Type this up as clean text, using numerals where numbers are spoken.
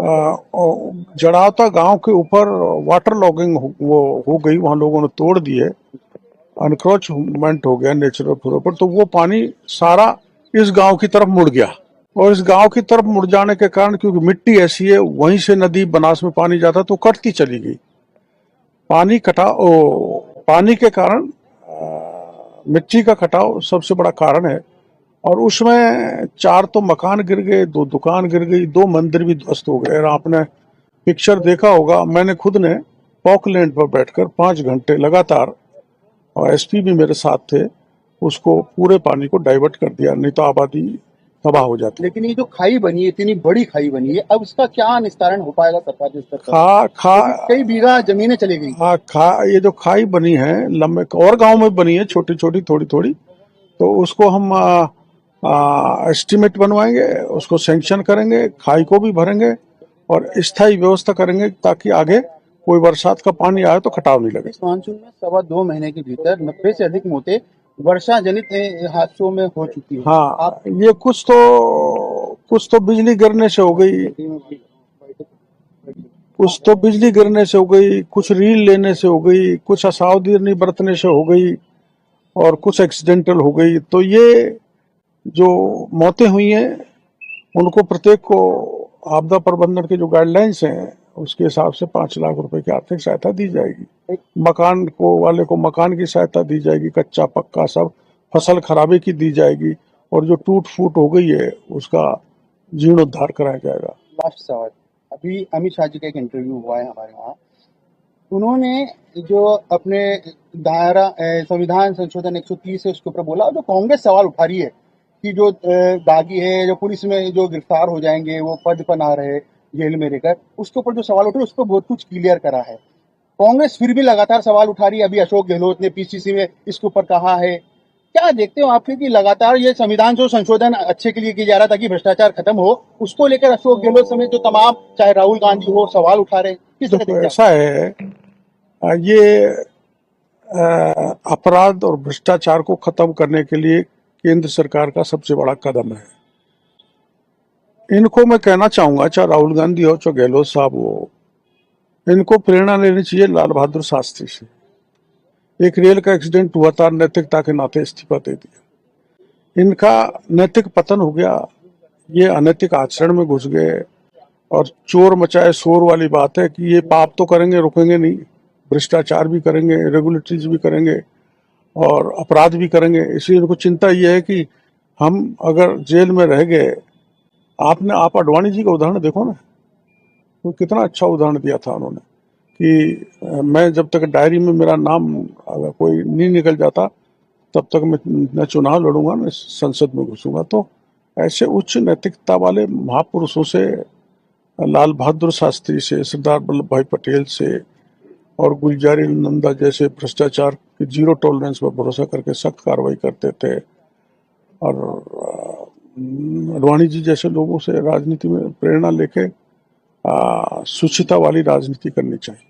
जड़ावता गांव के ऊपर वाटर लॉगिंग वो हो गई, वहां लोगों ने तोड़ दिए, अनक्रोचमेंट हो गया नेचुरल फ्लो पर, तो वो पानी सारा इस गांव की तरफ मुड़ गया। और इस गांव की तरफ मुड़ जाने के कारण, क्योंकि मिट्टी ऐसी है, वहीं से नदी बनास में पानी जाता तो कटती चली गई। पानी के कारण मिट्टी का कटाव सबसे बड़ा कारण है। और उसमें 4 तो मकान गिर गए, 2 दुकान गिर गई, 2 मंदिर भी ध्वस्त हो गए। और आपने पिक्चर देखा होगा, मैंने खुद ने पॉकलैंड पर बैठकर 5 घंटे लगातार, और एसपी भी मेरे साथ थे, उसको पूरे पानी को डाइवर्ट कर दिया, नहीं तो आबादी तबाह हो जाती। लेकिन ये जो खाई बनी है, इतनी बड़ी खाई बनी है, अब इसका क्या निस्तारण हो पाएगा सरकार के स्तर पर? कई बीघा जमीनें चली गई। ये जो खाई बनी है, लंबे और गांव में बनी है, छोटी छोटी थोड़ी थोड़ी, तो उसको हम एस्टिमेट बनवाएंगे, उसको सैंक्शन करेंगे, खाई को भी भरेंगे और स्थायी व्यवस्था करेंगे, ताकि आगे कोई बरसात का पानी आए तो कटाव नहीं लगे। इस मानसून में 2.25 महीने के भीतर 90 से अधिक मौतें वर्षा जनित हादसों में हो चुकी है। हाँ, ये कुछ तो बिजली गिरने से हो गई, कुछ रील लेने से हो गई, कुछ असावधानी बरतने से हो गई, और कुछ एक्सीडेंटल हो गई। तो ये जो मौतें हुई हैं, उनको प्रत्येक को आपदा प्रबंधन के जो गाइडलाइंस हैं, उसके हिसाब से 5 लाख रुपए की आर्थिक सहायता दी जाएगी। मकान वाले को मकान की सहायता दी जाएगी, कच्चा पक्का सब, फसल खराबे की दी जाएगी, और जो टूट फूट हो गई है उसका जीर्णोद्धार कराया जाएगा। लास्ट सवाल, अभी अमित शाह जी का एक इंटरव्यू हुआ है हमारे वहाँ, उन्होंने जो अपने दायरा संविधान संशोधन 130 है उसके ऊपर बोला, जो कांग्रेस सवाल उठा रही है कि जो दागी है, जो पुलिस में जो गिरफ्तार हो जाएंगे, वो पद पर ना रहे, जेल में रहकर, उसके ऊपर जो सवाल उठे उस पर बहुत कुछ क्लियर करा है। कांग्रेस फिर भी लगातार सवाल उठा रही है। अभी अशोक गहलोत ने पीसीसी में इसके ऊपर कहा है। क्या देखते हो आपके कि लगातार ये संविधान जो संशोधन अच्छे के लिए किया जा रहा था ताकि भ्रष्टाचार खत्म हो, उसको लेकर अशोक गहलोत समेत जो तमाम, चाहे राहुल गांधी हो, सवाल उठा रहे हैं? किस तरह ऐसा है, ये अपराध और भ्रष्टाचार को खत्म करने के लिए केंद्र सरकार का सबसे बड़ा कदम है। इनको मैं कहना चाहूंगा, चाहे राहुल गांधी हो, चाहे गहलोत साहब हो, इनको प्रेरणा लेनी चाहिए लाल बहादुर शास्त्री से। एक रेल का एक्सीडेंट हुआ था, नैतिकता के नाते इस्तीफा दे दिया। इनका नैतिक पतन हो गया, ये अनैतिक आचरण में घुस गए, और चोर मचाए शोर वाली बात है कि ये पाप तो करेंगे, रुकेंगे नहीं, भ्रष्टाचार भी करेंगे, रेगुलेटरीज भी करेंगे, और अपराध भी करेंगे। इसलिए इनको चिंता ये है कि हम अगर जेल में रह गए, आप अडवाणी जी का उदाहरण देखो ना, तो कितना अच्छा उदाहरण दिया था उन्होंने कि मैं जब तक डायरी में मेरा नाम अगर कोई नहीं निकल जाता, तब तक मैं न चुनाव लड़ूंगा, न संसद में घुसूंगा। तो ऐसे उच्च नैतिकता वाले महापुरुषों से, लाल बहादुर शास्त्री से, सरदार वल्लभ भाई पटेल से, और गुलजारी नंदा जैसे भ्रष्टाचार की जीरो टॉलरेंस पर भरोसा करके सख्त कार्रवाई करते थे, और अडवाणी जी जैसे लोगों से राजनीति में प्रेरणा लेके शुचिता वाली राजनीति करनी चाहिए।